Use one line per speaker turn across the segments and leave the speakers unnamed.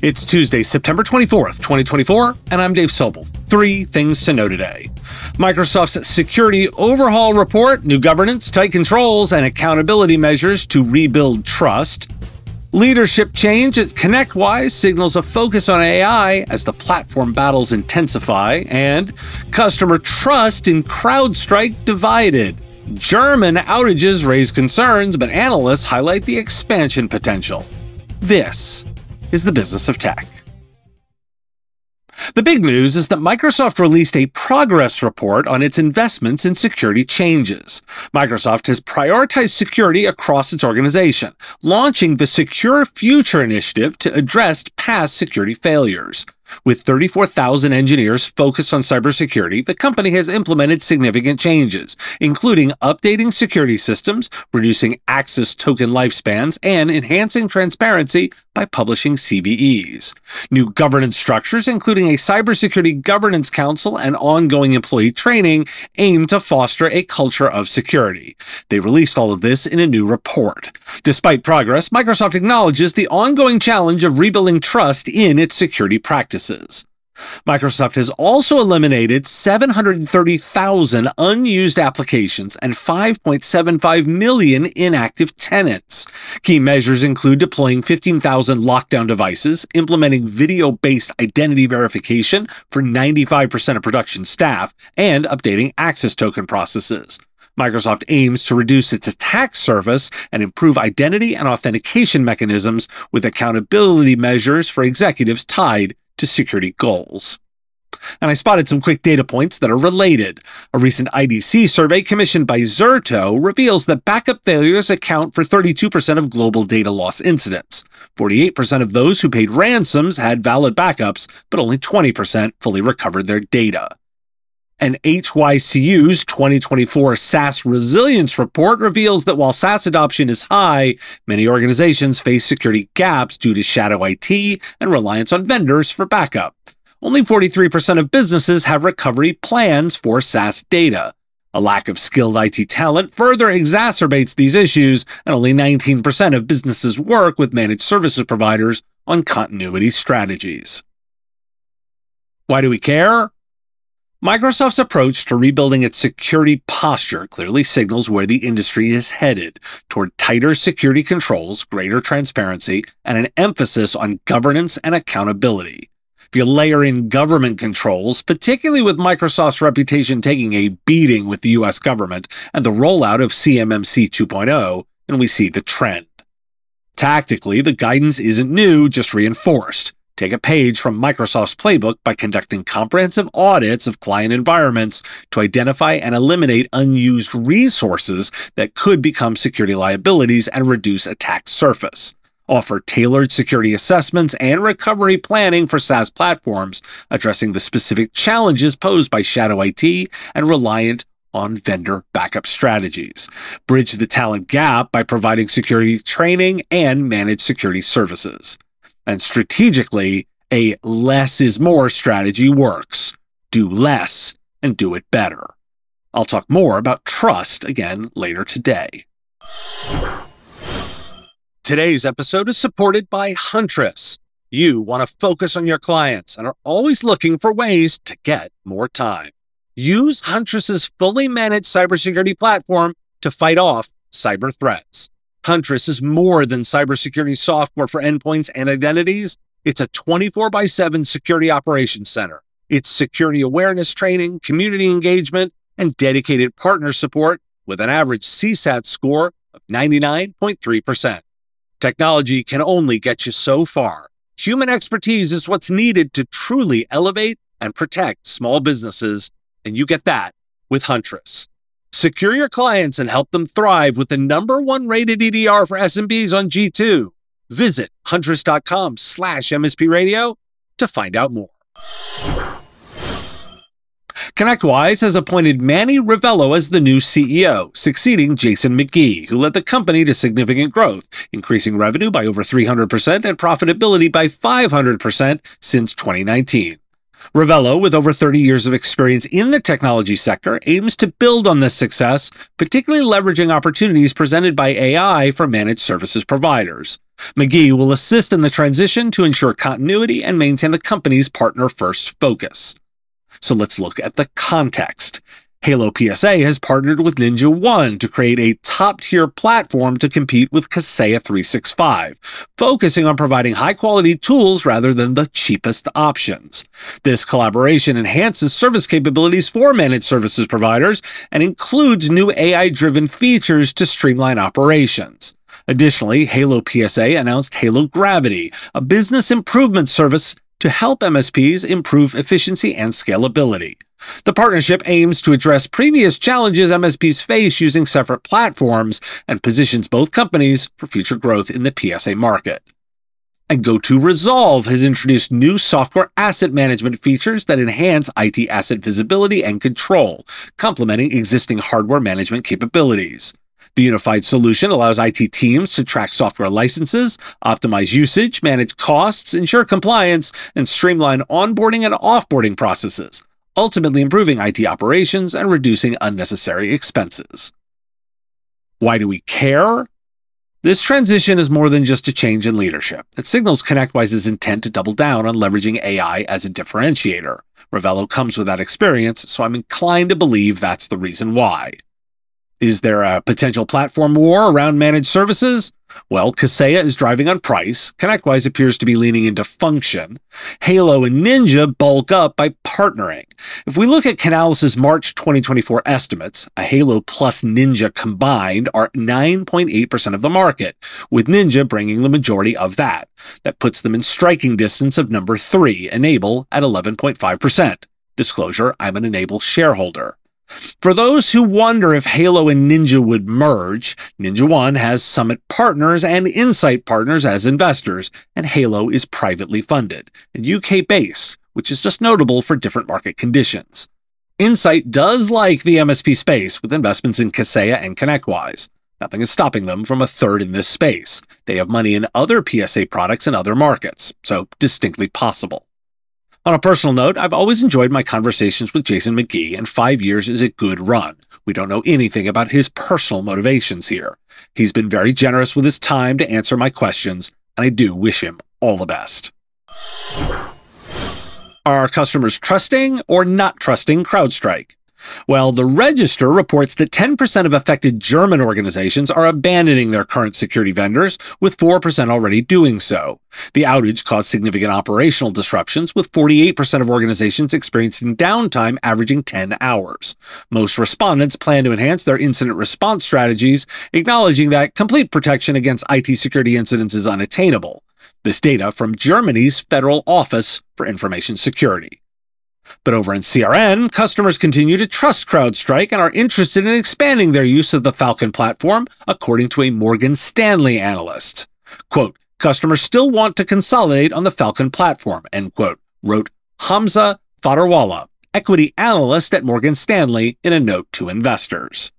It's Tuesday, September 24th, 2024, and I'm Dave Sobel. 3 things to know today. Microsoft's security overhaul report, new governance, tight controls, and accountability measures to rebuild trust. Leadership change at ConnectWise signals a focus on AI as the platform battles intensify, and customer trust in CrowdStrike divided. German outages raise concerns, but analysts highlight the expansion potential. This is the business of tech. The big news is that Microsoft released a progress report on its investments in security changes. Microsoft has prioritized security across its organization, launching the SecureFuture initiative to address past security failures. With 34,000 engineers focused on cybersecurity, the company has implemented significant changes, including updating security systems, reducing access token lifespans, and enhancing transparency by publishing CVEs. New governance structures, including a cybersecurity governance council and ongoing employee training, aim to foster a culture of security. They released all of this in a new report. Despite progress, Microsoft acknowledges the ongoing challenge of rebuilding trust in its security practices. Microsoft has also eliminated 730,000 unused applications and 5.75 million inactive tenants. Key measures include deploying 15,000 lockdown devices, implementing video-based identity verification for 95% of production staff, and updating access token processes. Microsoft aims to reduce its attack surface and improve identity and authentication mechanisms with accountability measures for executives tied to security goals. And I spotted some quick data points that are related. A recent IDC survey commissioned by Zerto reveals that backup failures account for 32% of global data loss incidents. 48% of those who paid ransoms had valid backups, but only 20% fully recovered their data. And HYCU's 2024 SaaS Resilience Report reveals that while SaaS adoption is high, many organizations face security gaps due to shadow IT and reliance on vendors for backup. Only 43% of businesses have recovery plans for SaaS data. A lack of skilled IT talent further exacerbates these issues, and only 19% of businesses work with managed services providers on continuity strategies. Why do we care? Microsoft's approach to rebuilding its security posture clearly signals where the industry is headed, toward tighter security controls, greater transparency, and an emphasis on governance and accountability. If you layer in government controls, particularly with Microsoft's reputation taking a beating with the US government and the rollout of CMMC 2.0, then we see the trend. Tactically, the guidance isn't new, just reinforced. Take a page from Microsoft's playbook by conducting comprehensive audits of client environments to identify and eliminate unused resources that could become security liabilities and reduce attack surface. Offer tailored security assessments and recovery planning for SaaS platforms, addressing the specific challenges posed by shadow IT and reliant on vendor backup strategies. Bridge the talent gap by providing security training and managed security services. And strategically, a less is more strategy works. Do less and do it better. I'll talk more about trust again later today. Today's episode is supported by Huntress. You want to focus on your clients and are always looking for ways to get more time. Use Huntress's fully managed cybersecurity platform to fight off cyber threats. Huntress is more than cybersecurity software for endpoints and identities. It's a 24/7 security operations center. It's security awareness training, community engagement, and dedicated partner support with an average CSAT score of 99.3%. Technology can only get you so far. Human expertise is what's needed to truly elevate and protect small businesses, and you get that with Huntress. Secure your clients and help them thrive with the #1 rated EDR for SMBs on G2. Visit huntress.com/MSP Radio to find out more. ConnectWise has appointed Manny Ravello as the new CEO, succeeding Jason McGee, who led the company to significant growth, increasing revenue by over 300% and profitability by 500% since 2019. Ravello, with over 30 years of experience in the technology sector, aims to build on this success, particularly leveraging opportunities presented by AI for managed services providers. McGee will assist in the transition to ensure continuity and maintain the company's partner-first focus. So let's look at the context. Halo PSA has partnered with NinjaOne to create a top-tier platform to compete with Kaseya 365, focusing on providing high-quality tools rather than the cheapest options. This collaboration enhances service capabilities for managed services providers and includes new AI-driven features to streamline operations. Additionally, Halo PSA announced Halo Gravity, a business improvement service to help MSPs improve efficiency and scalability. The partnership aims to address previous challenges MSPs face using separate platforms and positions both companies for future growth in the PSA market. And GoToResolve has introduced new software asset management features that enhance IT asset visibility and control, complementing existing hardware management capabilities. The unified solution allows IT teams to track software licenses, optimize usage, manage costs, ensure compliance, and streamline onboarding and offboarding processes, ultimately improving IT operations and reducing unnecessary expenses. Why do we care? This transition is more than just a change in leadership. It signals ConnectWise's intent to double down on leveraging AI as a differentiator. Ravello comes with that experience, so I'm inclined to believe that's the reason why. Is there a potential platform war around managed services? Well, Kaseya is driving on price, ConnectWise appears to be leaning into function, Halo and Ninja bulk up by partnering. If we look at Canalys' March 2024 estimates, a Halo plus Ninja combined are 9.8% of the market, with Ninja bringing the majority of that. That puts them in striking distance of number 3, Enable, at 11.5%. Disclosure, I'm an Enable shareholder. For those who wonder if Halo and Ninja would merge, NinjaOne has Summit partners and Insight partners as investors, and Halo is privately funded, and UK-based, which is just notable for different market conditions. Insight does like the MSP space, with investments in Kaseya and ConnectWise. Nothing is stopping them from a third in this space. They have money in other PSA products in other markets, so distinctly possible. On a personal note, I've always enjoyed my conversations with Jason McGee, and 5 years is a good run. We don't know anything about his personal motivations here. He's been very generous with his time to answer my questions, and I do wish him all the best. Are customers trusting or not trusting CrowdStrike? Well, the Register reports that 10% of affected German organizations are abandoning their current security vendors, with 4% already doing so. The outage caused significant operational disruptions, with 48% of organizations experiencing downtime averaging 10 hours. Most respondents plan to enhance their incident response strategies, acknowledging that complete protection against IT security incidents is unattainable. This data from Germany's Federal Office for Information Security. But over in CRN, customers continue to trust CrowdStrike and are interested in expanding their use of the Falcon platform, according to a Morgan Stanley analyst. Quote, customers still want to consolidate on the Falcon platform, end quote, wrote Hamza Fadarwala, equity analyst at Morgan Stanley, in a note to investors.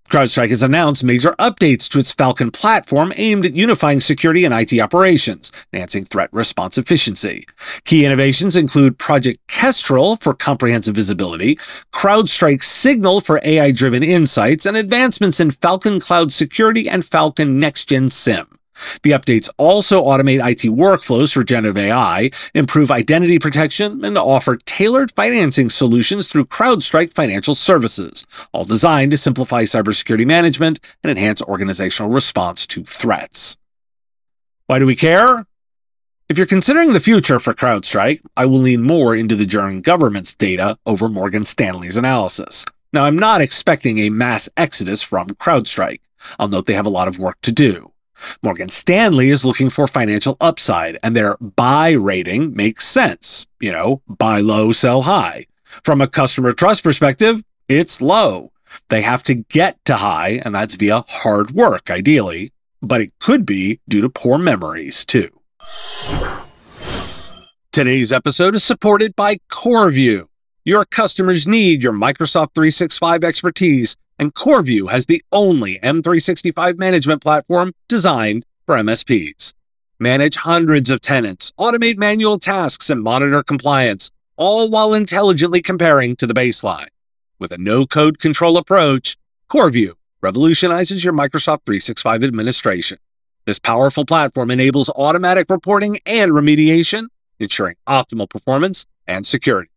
CrowdStrike has announced major updates to its Falcon platform aimed at unifying security and IT operations, enhancing threat response efficiency. Key innovations include Project Kestrel for comprehensive visibility, CrowdStrike Signal for AI-driven insights, and advancements in Falcon Cloud Security and Falcon Next-Gen SIEM. The updates also automate IT workflows for generative AI, improve identity protection, and offer tailored financing solutions through CrowdStrike Financial Services, all designed to simplify cybersecurity management and enhance organizational response to threats. Why do we care? If you're considering the future for CrowdStrike, I will lean more into the German government's data over Morgan Stanley's analysis. Now, I'm not expecting a mass exodus from CrowdStrike. I'll note they have a lot of work to do. Morgan Stanley is looking for financial upside, and their buy rating makes sense. You know, buy low, sell high. From a customer trust perspective, it's low. They have to get to high, and that's via hard work, ideally. But it could be due to poor memories, too. Today's episode is supported by CoreView. Your customers need your Microsoft 365 expertise, and CoreView has the only M365 management platform designed for MSPs. Manage hundreds of tenants, automate manual tasks, and monitor compliance, all while intelligently comparing to the baseline. With a no-code control approach, CoreView revolutionizes your Microsoft 365 administration. This powerful platform enables automatic reporting and remediation, ensuring optimal performance and security.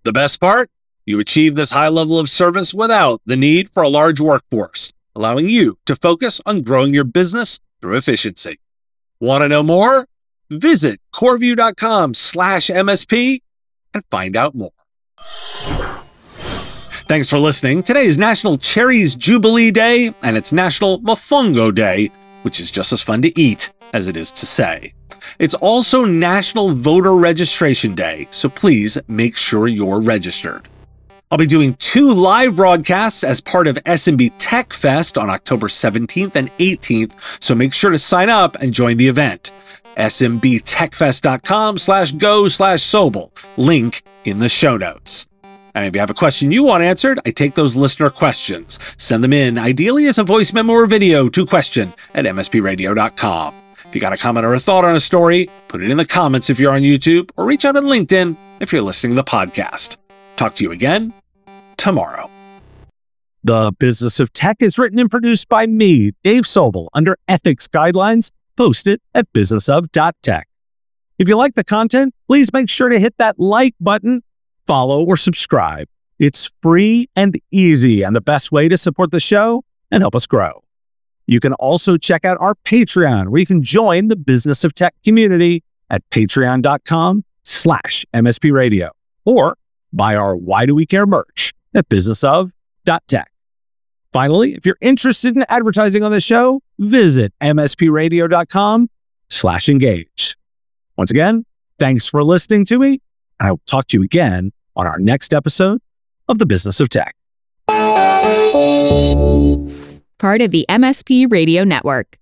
The best part? You achieve this high level of service without the need for a large workforce, allowing you to focus on growing your business through efficiency. Want to know more? Visit coreview.com/MSP and find out more. Thanks for listening. Today is National Cherries Jubilee Day, and it's National Mofongo Day, which is just as fun to eat as it is to say. It's also National Voter Registration Day, so please make sure you're registered. I'll be doing 2 live broadcasts as part of SMB Tech Fest on October 17th and 18th, so make sure to sign up and join the event. smbtechfest.com/go/Sobel. Link in the show notes. And if you have a question you want answered, I take those listener questions. Send them in, ideally as a voice memo or video, to question@mspradio.com. If you got a comment or a thought on a story, put it in the comments if you're on YouTube, or reach out on LinkedIn if you're listening to the podcast. Talk to you again tomorrow. The Business of Tech is written and produced by me, Dave Sobel, under ethics guidelines posted at businessof.tech. If you like the content, please make sure to hit that like button, follow, or subscribe. It's free and easy and the best way to support the show and help us grow. You can also check out our Patreon, where you can join the Business of Tech community at patreon.com/MSP Radio, or buy our Why Do We Care merch at businessof.tech. Finally, if you're interested in advertising on the show, visit mspradio.com/engage. Once again, thanks for listening to me. I will talk to you again on our next episode of The Business of Tech.
Part of the MSP Radio Network.